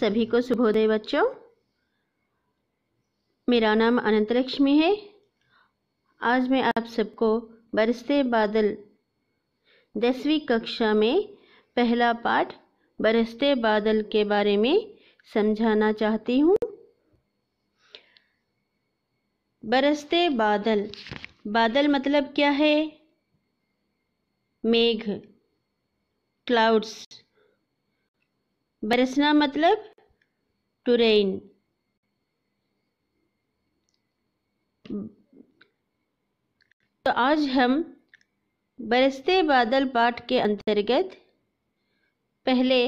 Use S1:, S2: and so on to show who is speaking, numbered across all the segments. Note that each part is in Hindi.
S1: सभी को शुभोदय बच्चों। मेरा नाम अनंत लक्ष्मी है। आज मैं आप सबको बरसते बादल 10वीं कक्षा में पहला पाठ बरसते बादल के बारे में समझाना चाहती हूँ। बरसते बादल, बादल मतलब क्या है? मेघ, क्लाउड्स। बरसना मतलब टू रेन। तो आज हम बरसते बादल पाठ के अंतर्गत पहले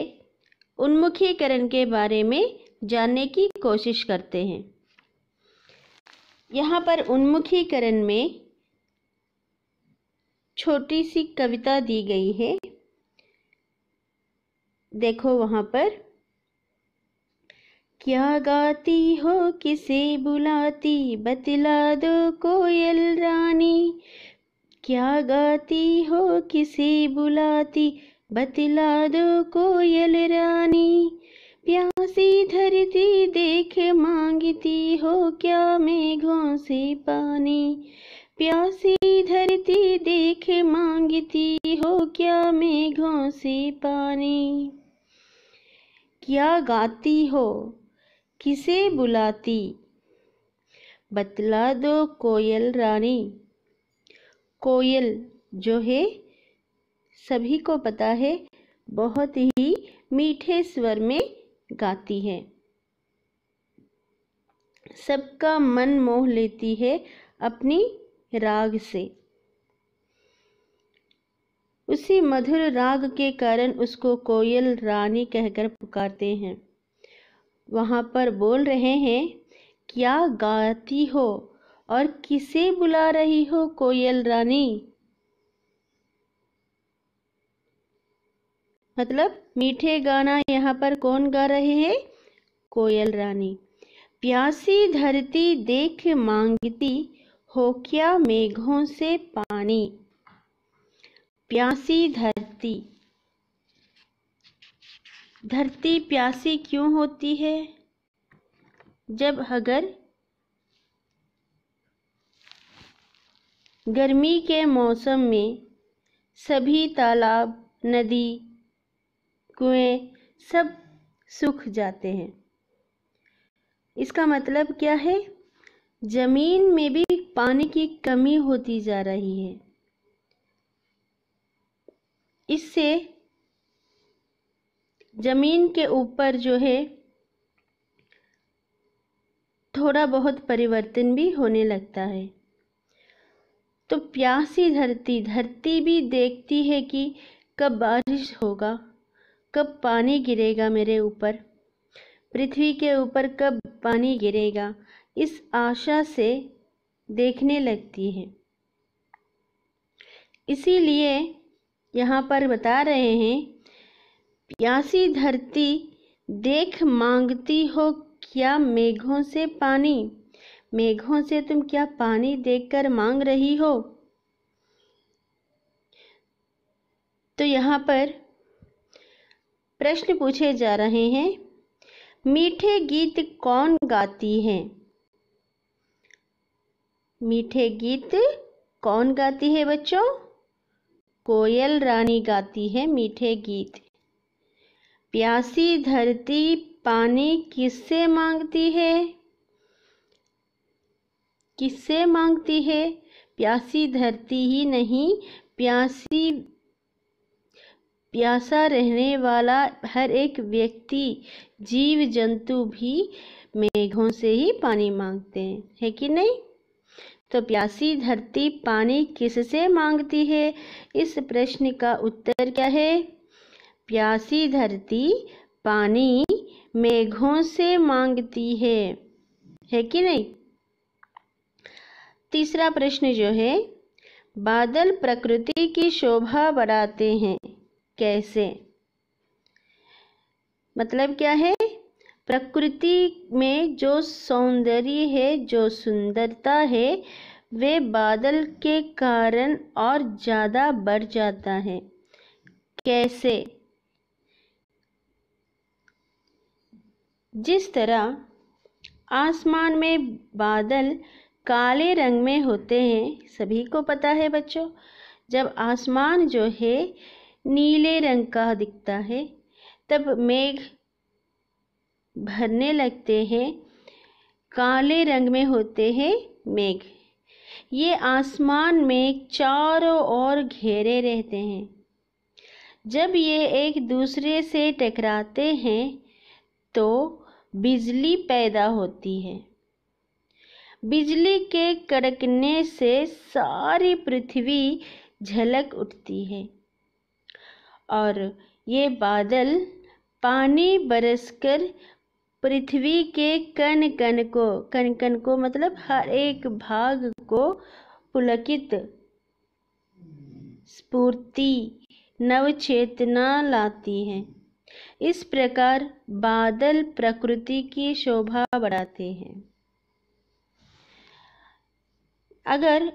S1: उन्मुखीकरण के बारे में जानने की कोशिश करते हैं। यहाँ पर उन्मुखीकरण में छोटी सी कविता दी गई है, देखो वहाँ पर। क्या गाती हो किसे बुलाती, बतला दो कोयल रानी। क्या गाती हो किसे बुलाती, बतला दो कोयल रानी। प्यासी धरती देख मांगती हो क्या मेघों से पानी। प्यासी धरती देख मांगती हो क्या मेघों से पानी। क्या गाती हो किसे बुलाती, बतला दो कोयल रानी। कोयल जो है सभी को पता है, बहुत ही मीठे स्वर में गाती है, सबका मन मोह लेती है अपनी राग से। उसी मधुर राग के कारण उसको कोयल रानी कहकर पुकारते हैं। वहाँ पर बोल रहे हैं, क्या गाती हो और किसे बुला रही हो कोयल रानी। मतलब मीठे गाना यहाँ पर कौन गा रहे हैं? कोयल रानी। प्यासी धरती देख मांगती हो क्या मेघों से पानी। प्यासी धरती, धरती प्यासी क्यों होती है? जब अगर गर्मी के मौसम में सभी तालाब, नदी, कुएं सब सूख जाते हैं, इसका मतलब क्या है? जमीन में भी पानी की कमी होती जा रही है। इससे जमीन के ऊपर जो है थोड़ा बहुत परिवर्तन भी होने लगता है। तो प्यासी धरती, धरती भी देखती है कि कब बारिश होगा, कब पानी गिरेगा मेरे ऊपर, पृथ्वी के ऊपर कब पानी गिरेगा, इस आशा से देखने लगती है। इसीलिए यहाँ पर बता रहे हैं, प्यासी धरती देख मांगती हो क्या मेघों से पानी। मेघों से तुम क्या पानी देखकर मांग रही हो? तो यहाँ पर प्रश्न पूछे जा रहे हैं, मीठे गीत कौन गाती है? मीठे गीत कौन गाती है बच्चों? कोयल रानी गाती है मीठे गीत। प्यासी धरती पानी किससे मांगती है? किससे मांगती है? प्यासी धरती ही नहीं, प्यासा रहने वाला हर एक व्यक्ति, जीव जंतु भी मेघों से ही पानी मांगते हैं, है कि नहीं? तो प्यासी धरती पानी किससे मांगती है? इस प्रश्न का उत्तर क्या है? प्यासी धरती पानी मेघों से मांगती है कि नहीं? तीसरा प्रश्न जो है, बादल प्रकृति की शोभा बढ़ाते हैं, कैसे? मतलब क्या है? प्रकृति में जो सौंदर्य है, जो सुंदरता है, वे बादल के कारण और ज़्यादा बढ़ जाता है। कैसे? जिस तरह आसमान में बादल काले रंग में होते हैं, सभी को पता है बच्चों। जब आसमान जो है नीले रंग का दिखता है तब मेघ भरने लगते हैं, काले रंग में होते हैं मेघ। ये आसमान में चारों ओर घेरे रहते हैं। जब ये एक दूसरे से टकराते हैं तो बिजली पैदा होती है। बिजली के कड़कने से सारी पृथ्वी झलक उठती है और ये बादल पानी बरसकर पृथ्वी के कण कण को मतलब हर एक भाग को पुलकित, स्फूर्ति, नवचेतना लाती हैं। इस प्रकार बादल प्रकृति की शोभा बढ़ाते हैं। अगर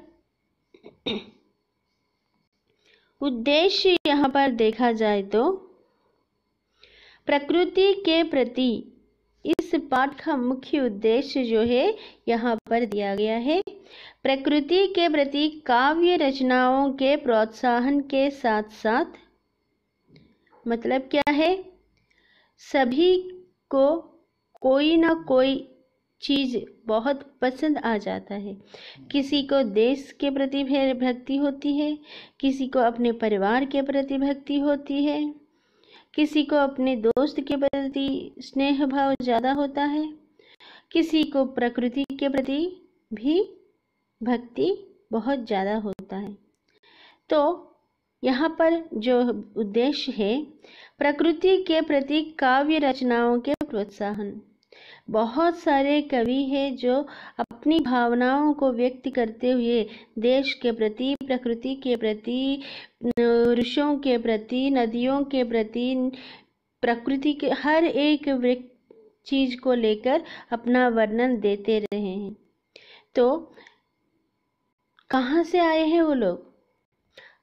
S1: उद्देश्य यहाँ पर देखा जाए तो प्रकृति के प्रति इस पाठ का मुख्य उद्देश्य जो है यहाँ पर दिया गया है। प्रकृति के प्रति काव्य रचनाओं के प्रोत्साहन के साथ साथ मतलब क्या है, सभी को कोई ना कोई चीज़ बहुत पसंद आ जाता है। किसी को देश के प्रति भक्ति होती है, किसी को अपने परिवार के प्रति भक्ति होती है, किसी को अपने दोस्त के प्रति स्नेह भाव ज़्यादा होता है, किसी को प्रकृति के प्रति भी भक्ति बहुत ज़्यादा होता है। तो यहाँ पर जो उद्देश्य है, प्रकृति के प्रति काव्य रचनाओं के प्रोत्साहन। बहुत सारे कवि हैं जो अपनी भावनाओं को व्यक्त करते हुए देश के प्रति, प्रकृति के प्रति, वृक्षों के प्रति, नदियों के प्रति, प्रकृति के हर एक चीज़ को लेकर अपना वर्णन देते रहे हैं। तो कहाँ से आए हैं वो लोग?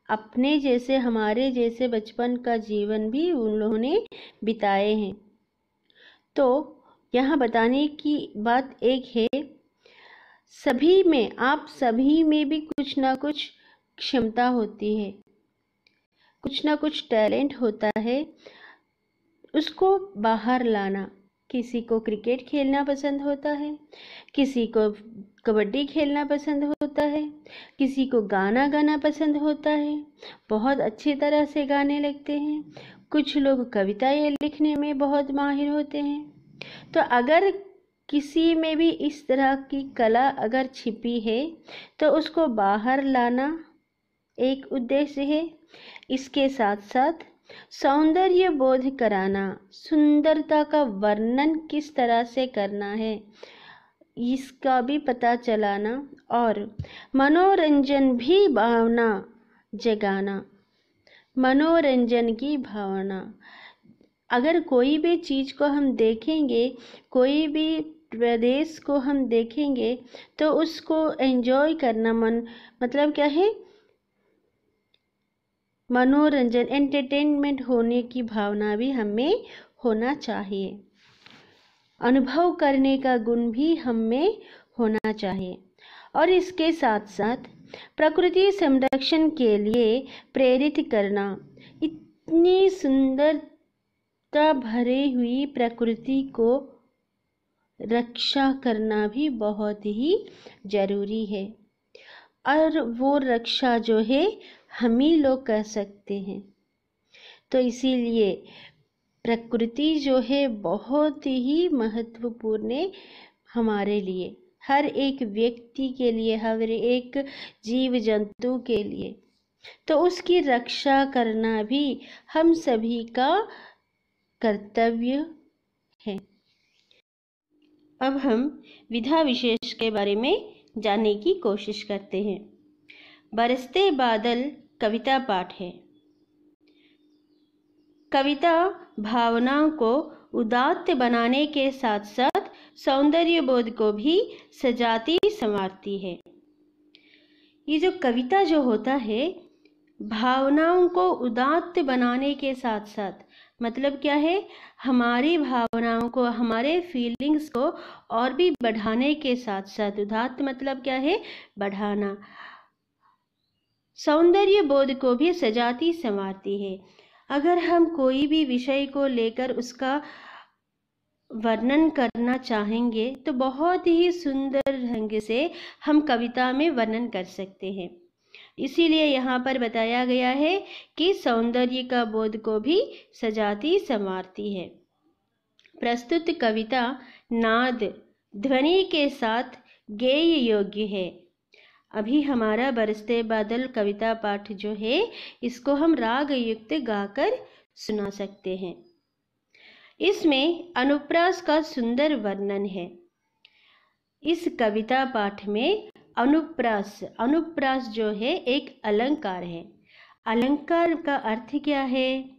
S1: अपने जैसे, हमारे जैसे बचपन का जीवन भी उन लोगों ने बिताए हैं। तो यहाँ बताने की बात एक है, सभी में, आप सभी में भी कुछ ना कुछ क्षमता होती है, कुछ ना कुछ टैलेंट होता है, उसको बाहर लाना। किसी को क्रिकेट खेलना पसंद होता है, किसी को कबड्डी खेलना पसंद होता है, किसी को गाना गाना पसंद होता है, बहुत अच्छी तरह से गाने लगते हैं। कुछ लोग कविताएं लिखने में बहुत माहिर होते हैं। तो अगर किसी में भी इस तरह की कला अगर छिपी है तो उसको बाहर लाना एक उद्देश्य है। इसके साथ साथ सौंदर्य बोध कराना, सुंदरता का वर्णन किस तरह से करना है इसका भी पता चलाना, और मनोरंजन भी भावना जगाना, मनोरंजन की भावना। अगर कोई भी चीज़ को हम देखेंगे, कोई भी प्रदेश को हम देखेंगे तो उसको एंजॉय करना, मतलब क्या है, मनोरंजन, एंटरटेनमेंट होने की भावना भी हमें होना चाहिए। अनुभव करने का गुण भी हमें होना चाहिए। और इसके साथ साथ प्रकृति संरक्षण के लिए प्रेरित करना। इतनी सुंदरता भरी हुई प्रकृति को रक्षा करना भी बहुत ही ज़रूरी है, और वो रक्षा जो है हम ही लोग कर सकते हैं। तो इसीलिए प्रकृति जो है बहुत ही महत्वपूर्ण है हमारे लिए, हर एक व्यक्ति के लिए, हर एक जीव जंतु के लिए। तो उसकी रक्षा करना भी हम सभी का कर्तव्य है। अब हम विधा विशेष के बारे में जानने की कोशिश करते हैं। बरसते बादल कविता पाठ है। कविता भावनाओं को उदात्त बनाने के साथ साथ सौंदर्य बोध को भी सजाती संवारती है। ये जो कविता जो होता है, भावनाओं को उदात्त बनाने के साथ साथ, मतलब क्या है, हमारी भावनाओं को, हमारे फीलिंग्स को और भी बढ़ाने के साथ साथ, उदात्त मतलब क्या है, बढ़ाना, सौंदर्य बोध को भी सजाती संवारती है। अगर हम कोई भी विषय को लेकर उसका वर्णन करना चाहेंगे तो बहुत ही सुंदर ढंग से हम कविता में वर्णन कर सकते हैं। इसीलिए यहाँ पर बताया गया है कि सौंदर्य का बोध को भी सजाती संवारती है। प्रस्तुत कविता नाद ध्वनि के साथ गेय योग्य है। अभी हमारा बरसते बादल कविता पाठ जो है, इसको हम राग युक्त गाकर सुना सकते हैं। इसमें अनुप्रास का सुंदर वर्णन है। इस कविता पाठ में अनुप्रास जो है एक अलंकार है। अलंकार का अर्थ क्या है?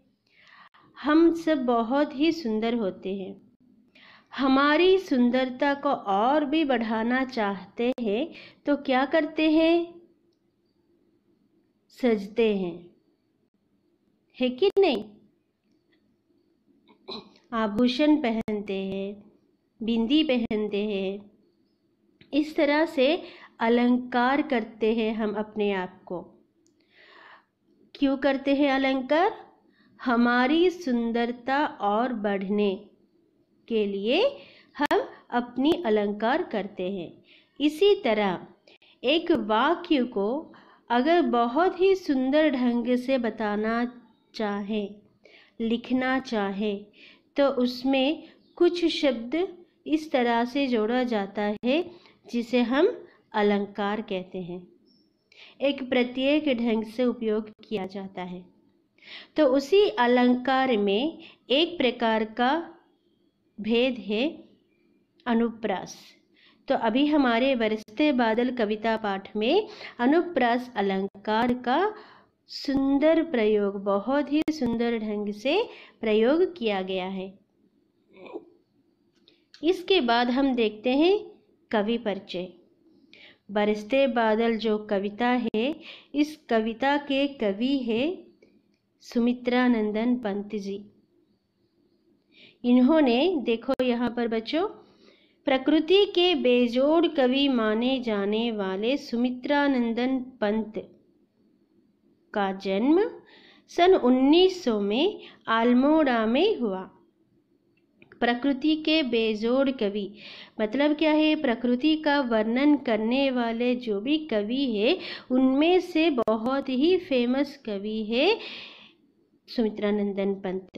S1: हम सब बहुत ही सुंदर होते हैं, हमारी सुंदरता को और भी बढ़ाना चाहते हैं तो क्या करते हैं? सजते हैं, है कि नहीं? आभूषण पहनते हैं, बिंदी पहनते हैं, इस तरह से अलंकार करते हैं हम अपने आप को। क्यों करते हैं अलंकार? हमारी सुंदरता और बढ़ने के लिए हम अपनी अलंकार करते हैं। इसी तरह एक वाक्य को अगर बहुत ही सुंदर ढंग से बताना चाहे, लिखना चाहे, तो उसमें कुछ शब्द इस तरह से जोड़ा जाता है जिसे हम अलंकार कहते हैं। एक प्रत्येक ढंग से उपयोग किया जाता है। तो उसी अलंकार में एक प्रकार का भेद है अनुप्रास। तो अभी हमारे बरसते बादल कविता पाठ में अनुप्रास अलंकार का सुंदर प्रयोग, बहुत ही सुंदर ढंग से प्रयोग किया गया है। इसके बाद हम देखते हैं कवि परिचय। बरसते बादल जो कविता है, इस कविता के कवि है सुमित्रानंदन पंत जी। इन्होंने, देखो यहाँ पर बच्चों, प्रकृति के बेजोड़ कवि माने जाने वाले सुमित्रानंदन पंत का जन्म सन 1900 में अल्मोड़ा में हुआ। प्रकृति के बेजोड़ कवि मतलब क्या है? प्रकृति का वर्णन करने वाले जो भी कवि है, उनमें से बहुत ही फेमस कवि है सुमित्रानंदन पंत।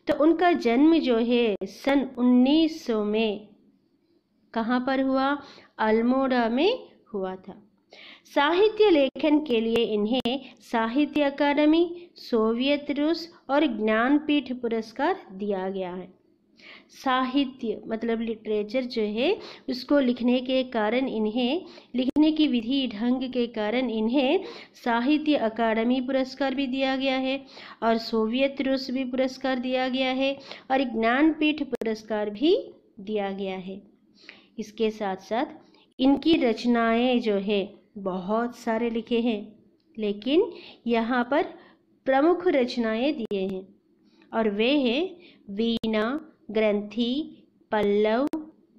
S1: तो उनका जन्म जो है सन 1900 में कहाँ पर हुआ? अल्मोड़ा में हुआ था। साहित्य लेखन के लिए इन्हें साहित्य अकादमी, सोवियत रूस और ज्ञानपीठ पुरस्कार दिया गया है। साहित्य मतलब लिटरेचर जो है, उसको लिखने के कारण इन्हें, लिखने की विधि ढंग के कारण इन्हें साहित्य अकादमी पुरस्कार भी दिया गया है, और सोवियत रूस भी पुरस्कार दिया गया है, और ज्ञानपीठ पुरस्कार भी दिया गया है। इसके साथ साथ इनकी रचनाएं जो है बहुत सारे लिखे हैं, लेकिन यहाँ पर प्रमुख रचनाएं दिए हैं, और वे हैं वीणा, ग्रंथि, पल्लव,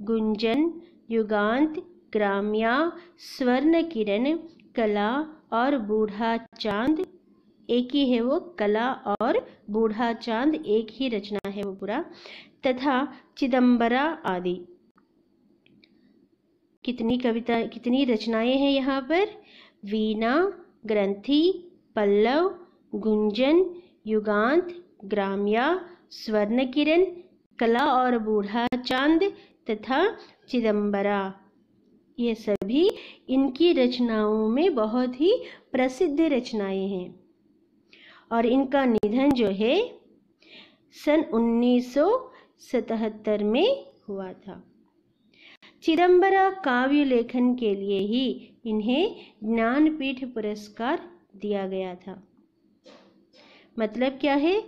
S1: गुंजन, युगांत, ग्राम्या, स्वर्ण किरण, कला और बूढ़ा चांद। एक ही है वो, कला और बूढ़ा चांद एक ही रचना है वो पूरा, तथा चिदंबरा आदि। कितनी कविता, कितनी रचनाएं हैं यहाँ पर? वीणा, ग्रंथि, पल्लव, गुंजन, युगांत, ग्राम्या, स्वर्ण किरण, कला और बूढ़ा चांद तथा चिदंबरा। ये सभी इनकी रचनाओं में बहुत ही प्रसिद्ध रचनाएं हैं। और इनका निधन जो है सन 1977 में हुआ था। चिदंबरा काव्य लेखन के लिए ही इन्हें ज्ञानपीठ पुरस्कार दिया गया था। मतलब क्या है?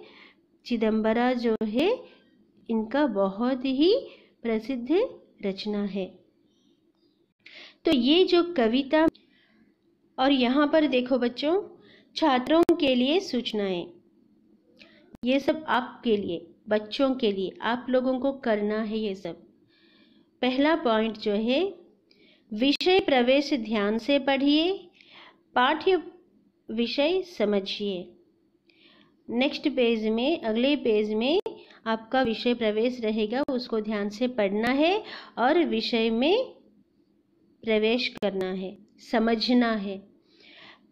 S1: चिदंबरा जो है इनका बहुत ही प्रसिद्ध रचना है। तो ये जो कविता, और यहाँ पर देखो बच्चों, छात्रों के लिए सूचनाएं, ये सब आपके लिए, बच्चों के लिए, आप लोगों को करना है ये सब। पहला पॉइंट जो है, विषय प्रवेश ध्यान से पढ़िए, पाठ्य विषय समझिए। नेक्स्ट पेज में, अगले पेज में आपका विषय प्रवेश रहेगा, उसको ध्यान से पढ़ना है और विषय में प्रवेश करना है, समझना है।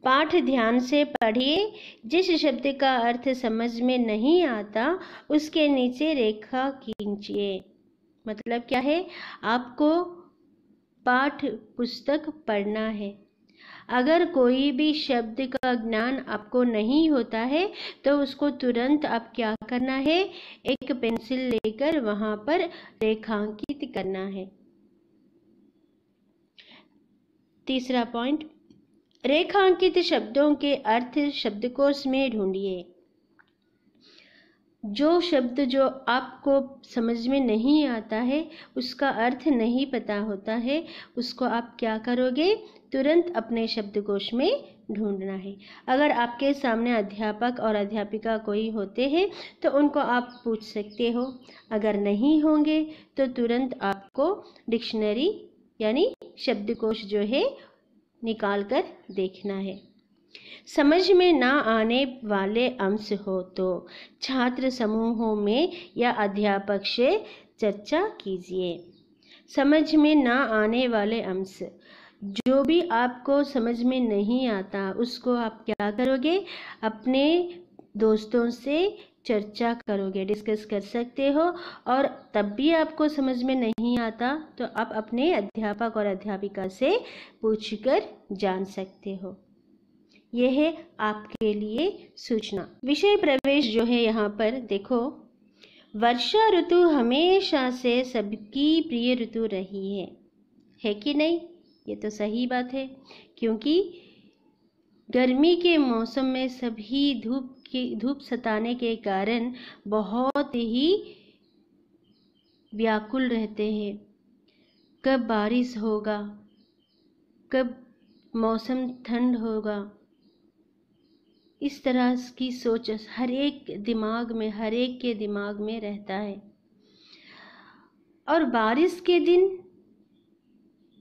S1: पाठ ध्यान से पढ़िए, जिस शब्द का अर्थ समझ में नहीं आता उसके नीचे रेखा खींचिए। मतलब क्या है, आपको पाठ पुस्तक पढ़ना है। अगर कोई भी शब्द का ज्ञान आपको नहीं होता है तो उसको तुरंत आप क्या करना है, एक पेंसिल लेकर वहां पर रेखांकित करना है। तीसरा पॉइंट, रेखांकित शब्दों के अर्थ शब्दकोश में ढूंढिए। जो शब्द जो आपको समझ में नहीं आता है, उसका अर्थ नहीं पता होता है, उसको आप क्या करोगे, तुरंत अपने शब्दकोश में ढूंढना है। अगर आपके सामने अध्यापक और अध्यापिका कोई होते हैं तो उनको आप पूछ सकते हो, अगर नहीं होंगे तो तुरंत आपको डिक्शनरी यानी शब्दकोश जो है निकाल कर देखना है। समझ में ना आने वाले अंश हो तो छात्र समूहों में या अध्यापक से चर्चा कीजिए। समझ में ना आने वाले अंश, जो भी आपको समझ में नहीं आता उसको आप क्या करोगे, अपने दोस्तों से चर्चा करोगे, डिस्कस कर सकते हो। और तब भी आपको समझ में नहीं आता तो आप अपने अध्यापक और अध्यापिका से पूछकर जान सकते हो। यह है आपके लिए सूचना। विषय प्रवेश जो है यहाँ पर देखो, वर्षा ऋतु हमेशा से सबकी प्रिय ऋतु रही है कि नहीं? ये तो सही बात है, क्योंकि गर्मी के मौसम में सभी धूप सताने के कारण बहुत ही व्याकुल रहते हैं। कब बारिश होगा, कब मौसम ठंड होगा, इस तरह की सोच हर एक के दिमाग में रहता है। और बारिश के दिन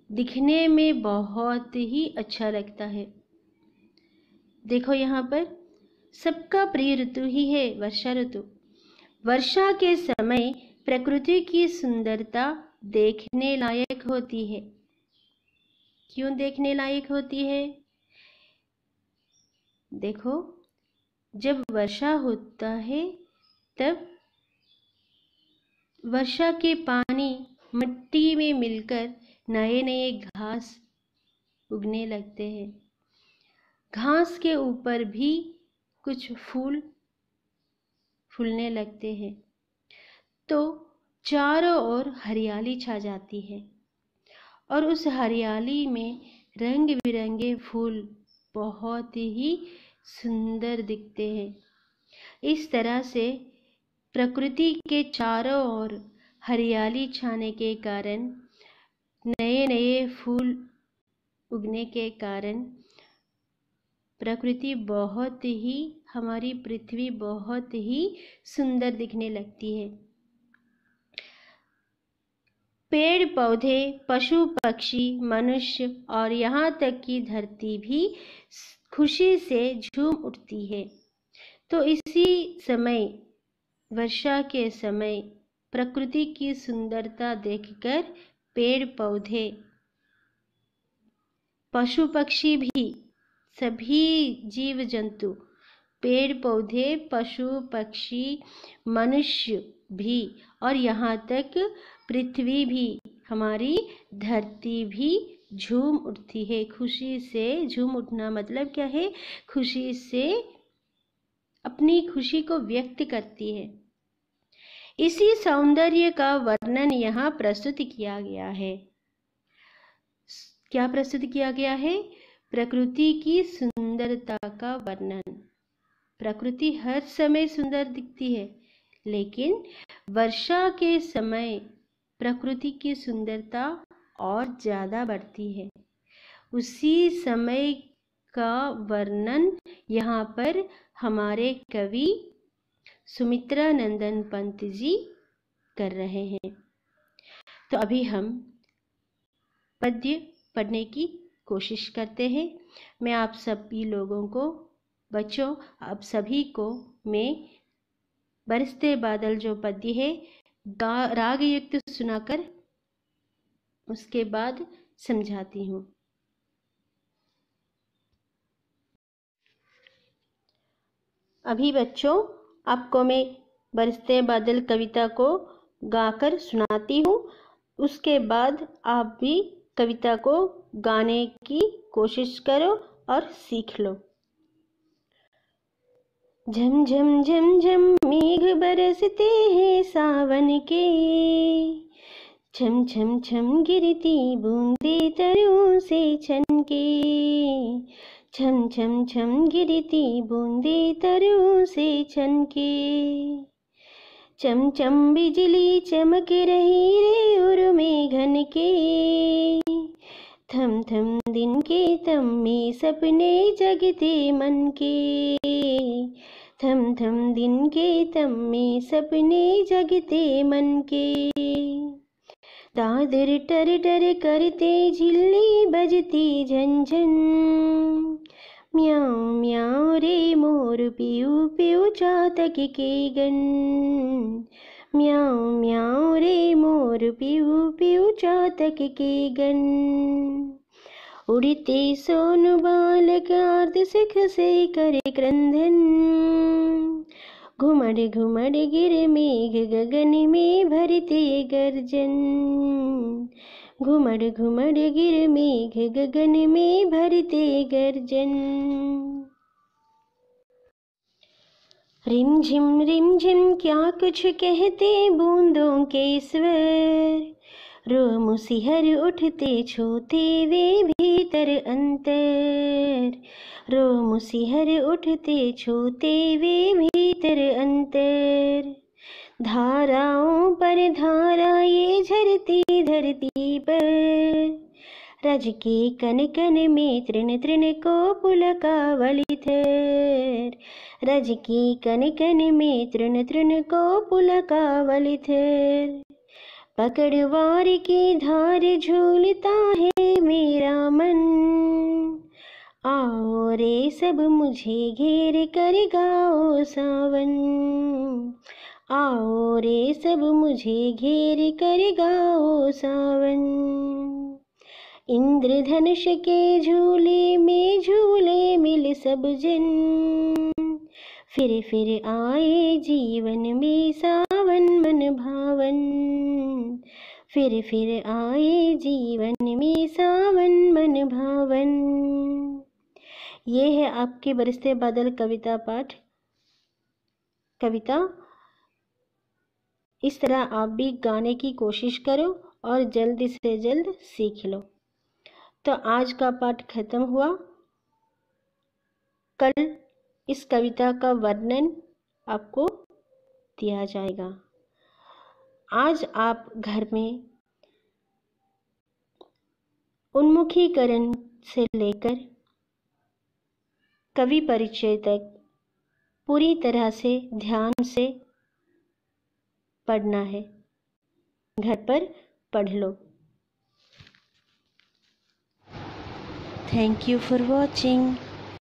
S1: दिखने में बहुत ही अच्छा लगता है। देखो यहाँ पर सबका प्रिय ऋतु ही है वर्षा ऋतु। वर्षा के समय प्रकृति की सुंदरता देखने लायक होती है। क्यों देखने लायक होती है? देखो, जब वर्षा होता है तब वर्षा के पानी मिट्टी में मिलकर नए नए घास उगने लगते हैं। घास के ऊपर भी कुछ फूल फूलने लगते हैं, तो चारों ओर हरियाली छा जाती है और उस हरियाली में रंग बिरंगे फूल बहुत ही सुंदर दिखते हैं। इस तरह से प्रकृति के चारों ओर हरियाली छाने के कारण, नए नए फूल उगने के कारण प्रकृति बहुत ही, हमारी पृथ्वी बहुत ही सुंदर दिखने लगती है। पेड़ पौधे, पशु पक्षी, मनुष्य और यहाँ तक कि धरती भी खुशी से झूम उठती है। तो इसी समय, वर्षा के समय, प्रकृति की सुंदरता देखकर पेड़ पौधे, पशु पक्षी भी, सभी जीव जंतु, पेड़ पौधे, पशु पक्षी, मनुष्य भी और यहाँ तक पृथ्वी भी, हमारी धरती भी झूम उठती है। खुशी से झूम उठना मतलब क्या है? खुशी से अपनी खुशी को व्यक्त करती है। इसी सौंदर्य का वर्णन यहाँ प्रस्तुत किया गया है। क्या प्रस्तुत किया गया है? प्रकृति की सुंदरता का वर्णन। प्रकृति हर समय सुंदर दिखती है, लेकिन वर्षा के समय प्रकृति की सुंदरता और ज़्यादा बढ़ती है। उसी समय का वर्णन यहाँ पर हमारे कवि सुमित्रा नंदन पंत जी कर रहे हैं। तो अभी हम पद्य पढ़ने की कोशिश करते हैं। मैं आप सभी लोगों को, बच्चों, आप सभी को मैं बरसते बादल जो पद्य है राग युक्त सुनाकर उसके बाद समझाती हूँ। अभी बच्चों आपको मैं बरसते बादल कविता को गाकर सुनाती हूँ। उसके बाद आप भी कविता को गाने की कोशिश करो और सीख लो। झम झम झम झम मेघ बरसते हैं सावन के, छम छम छम गिरती बूंदे तरों से छनके, छम छम छम गिरती बूंदे तरों से छनके, चम चम बिजली चमक रही रे उर में घन के, थम थम दिन के तम में सपने जगते मन के, थम थम दिन के तम में सपने जगते मन के, दादर टर टर करते झिल्ली बजती झंझन, म्याऊं म्याऊं रे मोर पिऊ पिऊ चातक के गन, म्याऊं म्याऊं रे मोर पिऊ पिऊ चातक के गन, उड़ते सोन बालक आर्द सुख से करे क्रंदन, घुमड़ घुमड़ गिर मेघ गगन में भरते गर्जन, घुमड़ घुमड़ गिर मेघ गगन में भरते गर्जन, रिम झिम क्या कुछ कहते बूंदों के स्वर, रोम सिहर उठते छूते वे भीतर अंतर, रोम सिहर उठते छूते वे भीतर अंतर, धाराओं पर धारा ये झरती धरती पर, रज के कन कन में तृण तृण को पुलकावली थर, रज के कन कन में तृण तृण को पुलकावली थर, पकड़वार की धार झूलता है मेरा मन, आओ रे सब मुझे घेर कर गाओ सावन, आओ रे सब मुझे घेर कर गाओ सावन, इंद्रधनुष के झूले में झूले मिल सब जन, फिर आए जीवन में सावन मन भावन, फिर आए जीवन में सावन मन भावन। ये है आपके बरसते बादल कविता पाठ। कविता इस तरह आप भी गाने की कोशिश करो और जल्द से जल्द सीख लो। तो आज का पाठ खत्म हुआ। कल इस कविता का वर्णन आपको दिया जाएगा। आज आप घर में उन्मुखीकरण से लेकर कवि परिचय तक पूरी तरह से ध्यान से पढ़ना है। घर पर पढ़ लो। Thank you for watching.